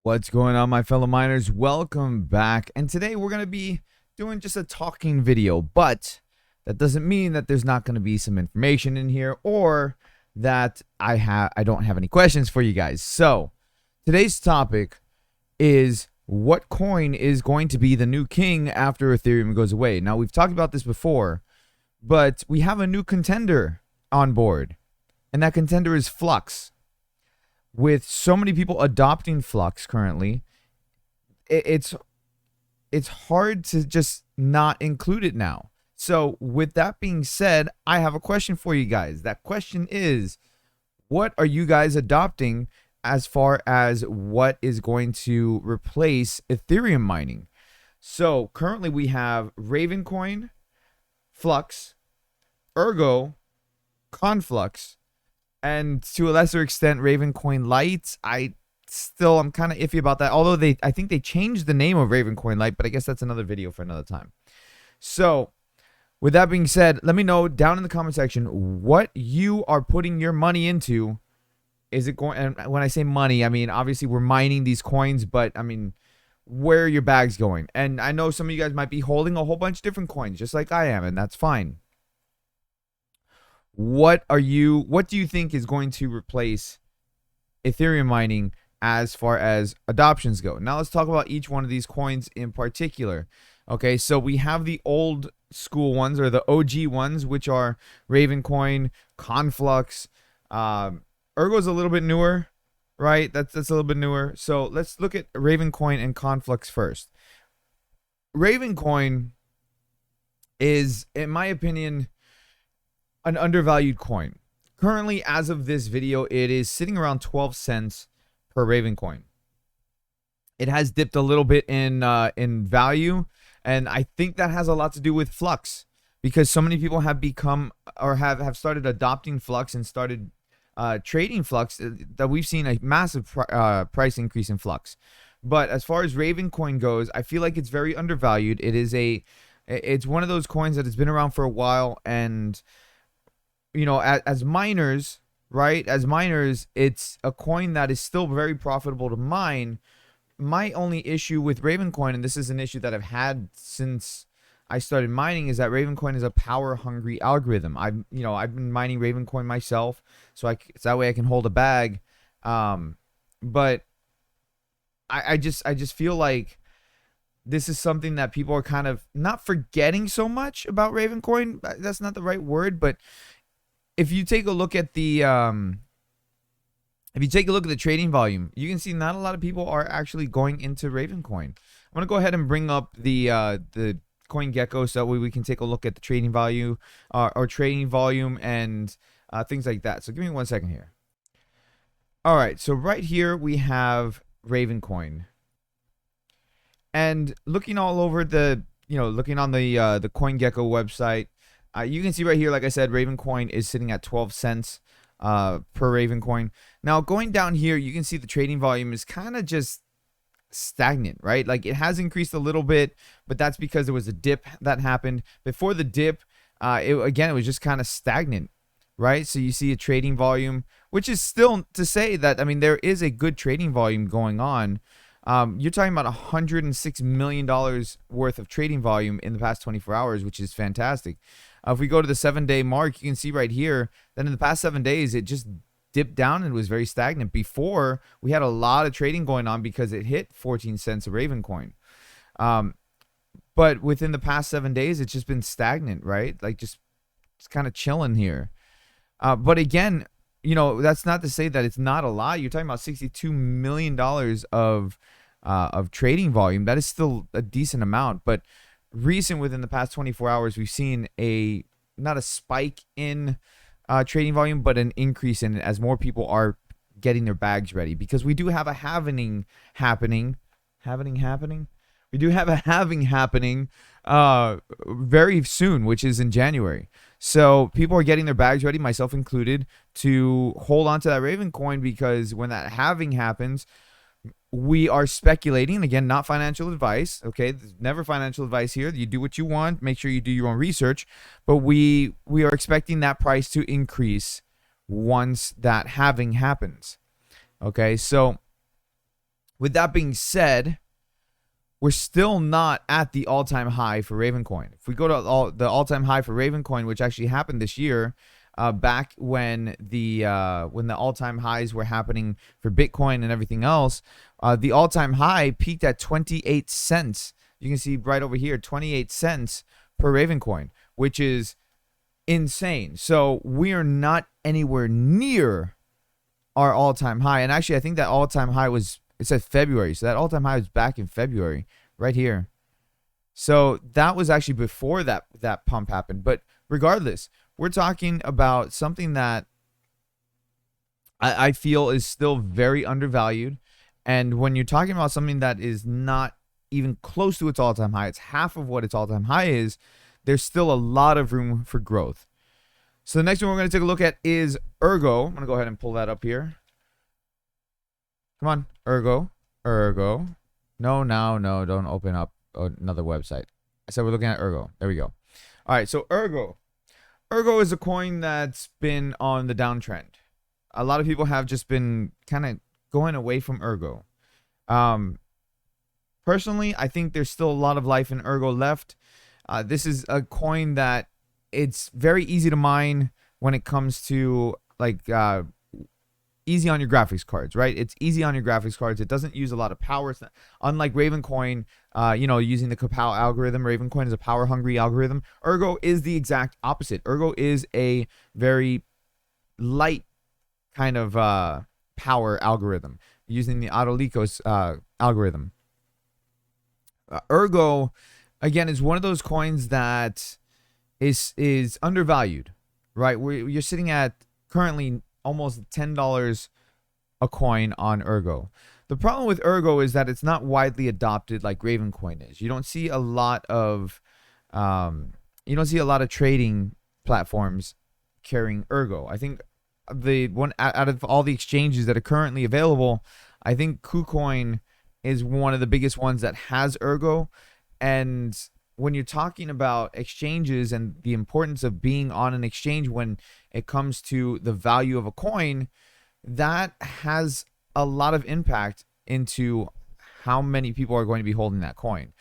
What's going on, my fellow miners? Welcome back. And today we're going to be doing just a talking video, but that doesn't mean that there's not going to be some information in here or that I don't have any questions for you guys. So, today's topic is what coin is going to be the new king after Ethereum goes away. Now, we've talked about this before, but we have a new contender on board, and that contender is Flux. With so many people adopting Flux currently, it's hard to just not include it now. So with that being said, I have a question for you guys. That question is, what are you guys adopting as far as what is going to replace Ethereum mining? So currently we have Ravencoin, Flux, Ergo, Conflux, and to a lesser extent Ravencoin Lite. I'm kind of iffy about that, although I think they changed the name of Ravencoin Lite, but I guess that's another video for another time. So with that being said, let me know down in the comment section what you are putting your money into. Is it going, and when I say money, I mean obviously we're mining these coins, but I mean where are your bags going? And I know some of you guys might be holding a whole bunch of different coins just like I am, and that's fine. What do you think is going to replace Ethereum mining as far as adoptions go? Now let's talk about each one of these coins in particular. Okay, so we have the old school ones, or the OG ones, which are Ravencoin, Conflux. Ergo's a little bit newer, right? That's a little bit newer. So let's look at Ravencoin and Conflux first. Ravencoin is, in my opinion, an undervalued coin. Currently, as of this video, it is sitting around 12 cents per Ravencoin. It has dipped a little bit in value, and I think that has a lot to do with Flux, because so many people have become, or have started adopting Flux and started trading Flux, that we've seen a massive price increase in Flux. But as far as Ravencoin goes, I feel like it's very undervalued. It's one of those coins that has been around for a while, and you know, as miners, right? As miners, it's a coin that is still very profitable to mine. My only issue with Ravencoin, and this is an issue that I've had since I started mining, is that Ravencoin is a power-hungry algorithm. I've been mining Ravencoin myself, so that way I can hold a bag. But I just feel like this is something that people are kind of not forgetting so much about Ravencoin. That's not the right word, but if you take a look at the trading volume, you can see not a lot of people are actually going into Ravencoin. I'm gonna go ahead and bring up the CoinGecko so that way we can take a look at the trading value or trading volume and things like that. So give me 1 second here. All right, so right here we have Ravencoin, and looking all over looking on the CoinGecko website. You can see right here, like I said, Ravencoin is sitting at 12 cents per Ravencoin. Now, going down here, you can see the trading volume is kind of just stagnant, right? Like, it has increased a little bit, but that's because there was a dip that happened. Before the dip, it was just kind of stagnant, right? So you see a trading volume, which is still to say that, I mean, there is a good trading volume going on. You're talking about $106 million worth of trading volume in the past 24 hours, which is fantastic. If we go to the 7-day mark, you can see right here that in the past 7 days, it just dipped down and was very stagnant. Before, we had a lot of trading going on because it hit 14 cents a Ravencoin. But within the past 7 days, it's just been stagnant, right? Like just kind of chilling here. But again, that's not to say that it's not a lot. You're talking about $62 million of trading volume. That is still a decent amount, but within the past 24 hours, we've seen not a spike in trading volume, but an increase in it as more people are getting their bags ready, because we do have a halving happening. We do have a halving happening very soon, which is in January. So people are getting their bags ready, myself included, to hold on to that Ravencoin, because when that halving happens, we are speculating. Again, not financial advice, okay? There's never financial advice here. You do what you want. Make sure you do your own research. But we are expecting that price to increase once that halving happens. Okay, so With that being said, we're still not at the all-time high for Ravencoin. If we go to the all-time high for Ravencoin, which actually happened this year, back when the all-time highs were happening for Bitcoin and everything else, the all-time high peaked at 28 cents. You can see right over here, 28 cents per Ravencoin, which is insane. So we are not anywhere near our all-time high. And actually, I think that all-time high was, it said February. So that all-time high was back in February, right here. So that was actually before that pump happened. But regardless, we're talking about something that I feel is still very undervalued. And when you're talking about something that is not even close to its all-time high, it's half of what its all-time high is, there's still a lot of room for growth. So the next one we're going to take a look at is Ergo. I'm going to go ahead and pull that up here. Come on, Ergo. No, don't open up another website. I said we're looking at Ergo. There we go. All right, so Ergo. Ergo is a coin that's been on the downtrend. A lot of people have just been kind of going away from Ergo. Personally, I think there's still a lot of life in Ergo left. This is a coin that it's very easy to mine when it comes to like easy on your graphics cards, right? It's easy on your graphics cards. It doesn't use a lot of power. It's not, unlike Ravencoin, using the Kapow algorithm. Ravencoin is a power-hungry algorithm. Ergo is the exact opposite. Ergo is a very light kind of power algorithm using the Autolicos algorithm. Ergo, again, is one of those coins that is undervalued, right? You're sitting at currently almost $10 a coin on Ergo. The problem with Ergo is that it's not widely adopted like Ravencoin is. You don't see a lot of trading platforms carrying Ergo. I think the one out of all the exchanges that are currently available, I think KuCoin is one of the biggest ones that has Ergo. And when you're talking about exchanges and the importance of being on an exchange when it comes to the value of a coin, that has a lot of impact into how many people are going to be holding that coin.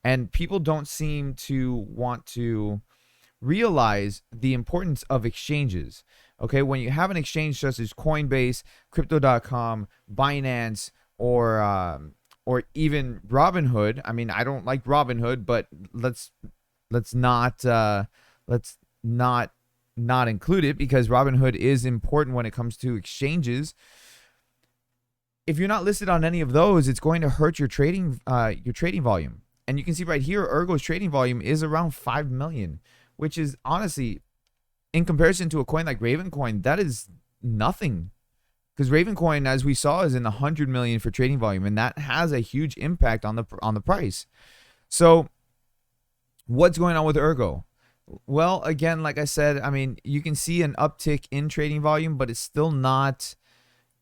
And people don't seem to want to realize the importance of exchanges. Okay, when you have an exchange such as Coinbase, Crypto.com, Binance, or even Robinhood. I mean, I don't like Robinhood, but let's not include it because Robinhood is important when it comes to exchanges. If you're not listed on any of those, it's going to hurt your trading volume. And you can see right here, Ergo's trading volume is around 5 million, which is honestly, in comparison to a coin like Ravencoin, that is nothing. Because Ravencoin, as we saw, is in the 100 million for trading volume, and that has a huge impact on the price. So, what's going on with Ergo? Well, again, like I said, I mean, you can see an uptick in trading volume, but it's still not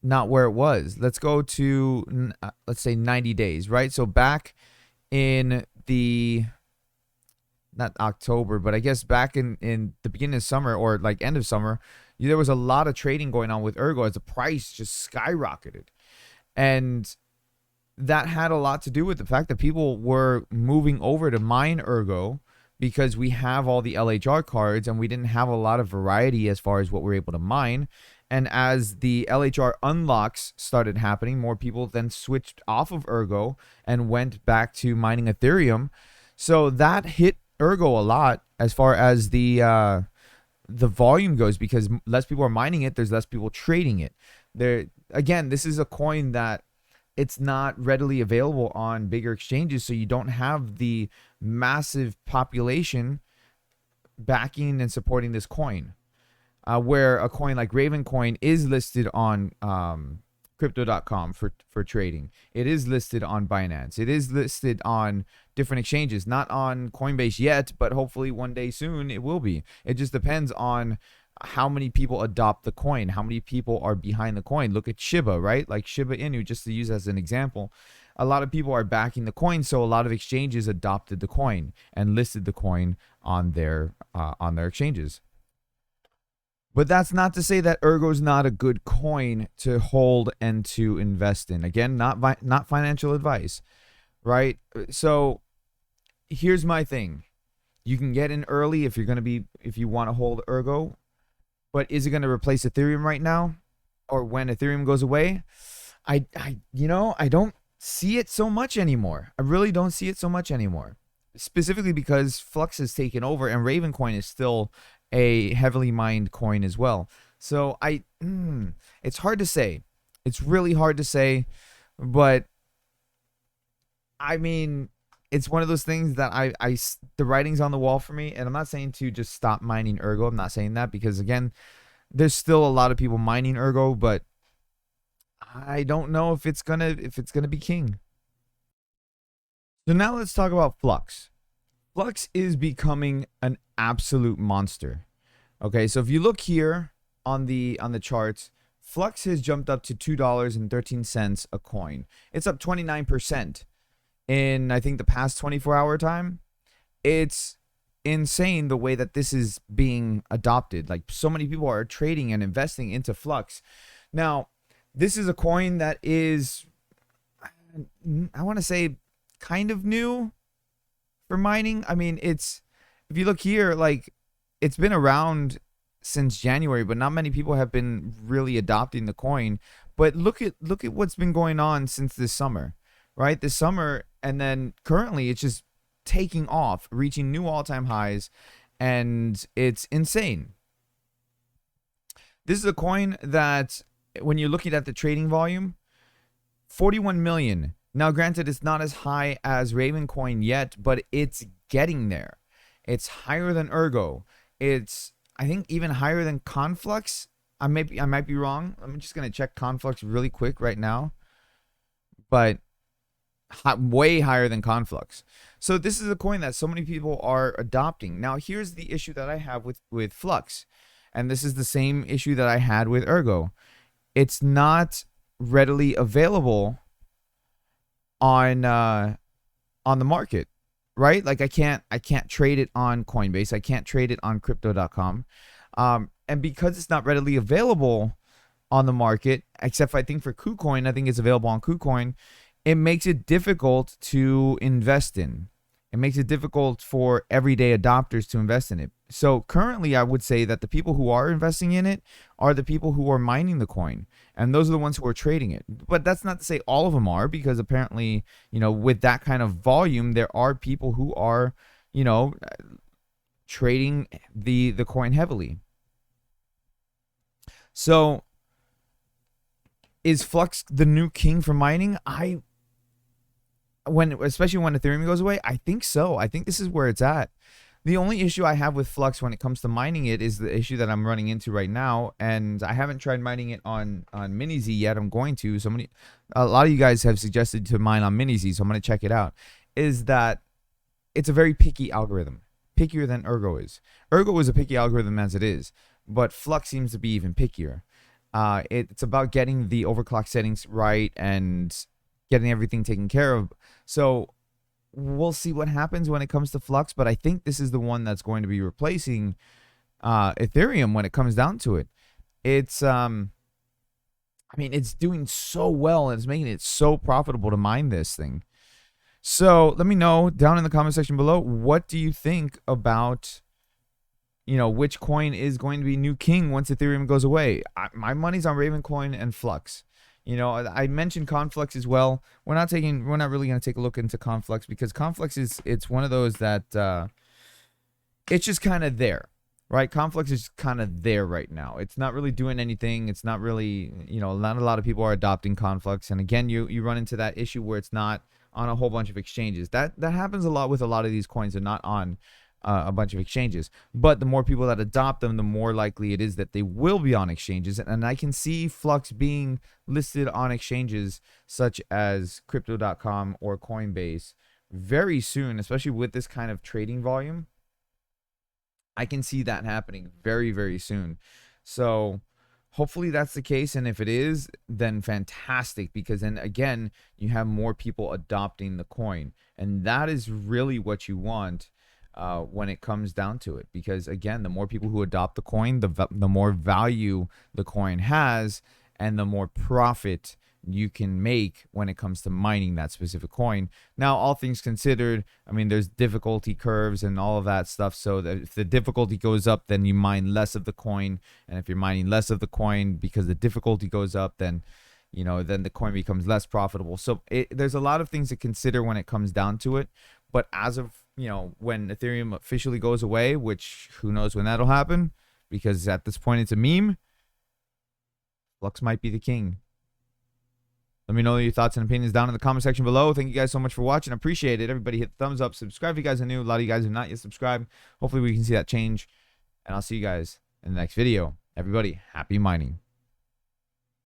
where it was. Let's go to let's say 90 days, right? So back in the not October, but I guess back in the beginning of summer or like end of summer, there was a lot of trading going on with Ergo as the price just skyrocketed. And that had a lot to do with the fact that people were moving over to mine Ergo because we have all the LHR cards and we didn't have a lot of variety as far as what we're able to mine. And as the LHR unlocks started happening, more people then switched off of Ergo and went back to mining Ethereum. So that hit Ergo a lot as far as the volume goes, because less people are mining it, there's less people trading it. Again, this is a coin that it's not readily available on bigger exchanges, so you don't have the massive population backing and supporting this coin. Where a coin like Ravencoin is listed on Crypto.com for trading. It is listed on Binance. It is listed on different exchanges. Not on Coinbase yet, but hopefully one day soon it will be. It just depends on how many people adopt the coin, how many people are behind the coin. Look at Shiba, right? Like Shiba Inu, just to use as an example. A lot of people are backing the coin, so a lot of exchanges adopted the coin and listed the coin on their exchanges. But that's not to say that Ergo is not a good coin to hold and to invest in. Again, not financial advice, right? So here's my thing. You can get in early if you want to hold Ergo, but is it going to replace Ethereum right now or when Ethereum goes away? I don't see it so much anymore. I really don't see it so much anymore. Specifically because Flux has taken over and Ravencoin is still a heavily mined coin as well. So it's hard to say. It's really hard to say, but I mean, it's one of those things that the writing's on the wall for me, and I'm not saying to just stop mining Ergo. I'm not saying that because again, there's still a lot of people mining Ergo, but I don't know if it's gonna be king. So now let's talk about Flux. Flux is becoming an absolute monster. Okay, so if you look here on the charts, Flux has jumped up to $2.13 a coin. It's up 29% in I think the past 24-hour time. It's insane the way that this is being adopted. Like so many people are trading and investing into Flux. Now, this is a coin that is, I want to say, kind of new for mining. I mean, if you look here, like it's been around since January, but not many people have been really adopting the coin. But look at what's been going on since this summer, right? This summer, and then currently it's just taking off, reaching new all-time highs, and it's insane. This is a coin that, when you're looking at the trading volume, 41 million. Now, granted, it's not as high as Ravencoin yet, but it's getting there. It's higher than Ergo. It's, I think, even higher than Conflux. I might be wrong. I'm just gonna check Conflux really quick right now, but way higher than Conflux. So this is a coin that so many people are adopting. Now, here's the issue that I have with Flux, and this is the same issue that I had with Ergo. It's not readily available on the market, right? Like I can't trade it on Coinbase. I can't trade it on crypto.com. And because it's not readily available on the market, except I think for KuCoin, I think it's available on KuCoin, it makes it difficult to invest in. It makes it difficult for everyday adopters to invest in it. So currently, I would say that the people who are investing in it are the people who are mining the coin. And those are the ones who are trading it. But that's not to say all of them are, because apparently, with that kind of volume, there are people who are, trading the coin heavily. So is Flux the new king for mining? Especially when Ethereum goes away, I think so. I think this is where it's at. The only issue I have with Flux when it comes to mining it is the issue that I'm running into right now, and I haven't tried mining it on MiniZ yet. I'm going to. A lot of you guys have suggested to mine on MiniZ, so I'm going to check it out. Is that it's a very picky algorithm, pickier than Ergo is. Ergo is a picky algorithm as it is, but Flux seems to be even pickier. It's about getting the overclock settings right and getting everything taken care of. So we'll see what happens when it comes to Flux, but I think this is the one that's going to be replacing Ethereum when it comes down to it. It's it's doing so well and it's making it so profitable to mine this thing. So let me know down in the comment section below, what do you think about, which coin is going to be new king once Ethereum goes away? My money's on Ravencoin and Flux. I mentioned Conflux as well. We're not really going to take a look into Conflux because Conflux it's one of those that it's just kind of there, right? Conflux is kind of there right now. It's not really doing anything. It's not really, not a lot of people are adopting Conflux. And again, you run into that issue where it's not on a whole bunch of exchanges. That happens a lot with a lot of these coins. They're not on a bunch of exchanges, but the more people that adopt them, the more likely it is that they will be on exchanges. And I can see Flux being listed on exchanges such as crypto.com or Coinbase very soon, especially with this kind of trading volume. I can see that happening very, very soon. So hopefully that's the case. And if it is, then fantastic, because then again, you have more people adopting the coin, and that is really what you want. when it comes down to it, because again, the more people who adopt the coin, the more value the coin has, and the more profit you can make when it comes to mining that specific coin. Now, all things considered, I mean, there's difficulty curves and all of that stuff. So that if the difficulty goes up, then you mine less of the coin. And if you're mining less of the coin because the difficulty goes up, then then the coin becomes less profitable. So there's a lot of things to consider when it comes down to it. But as of, when Ethereum officially goes away, which who knows when that'll happen, because at this point it's a meme, Flux might be the king. Let me know your thoughts and opinions down in the comment section below. Thank you guys so much for watching. I appreciate it. Everybody hit the thumbs up. Subscribe if you guys are new. A lot of you guys have not yet subscribed. Hopefully we can see that change. And I'll see you guys in the next video. Everybody, happy mining.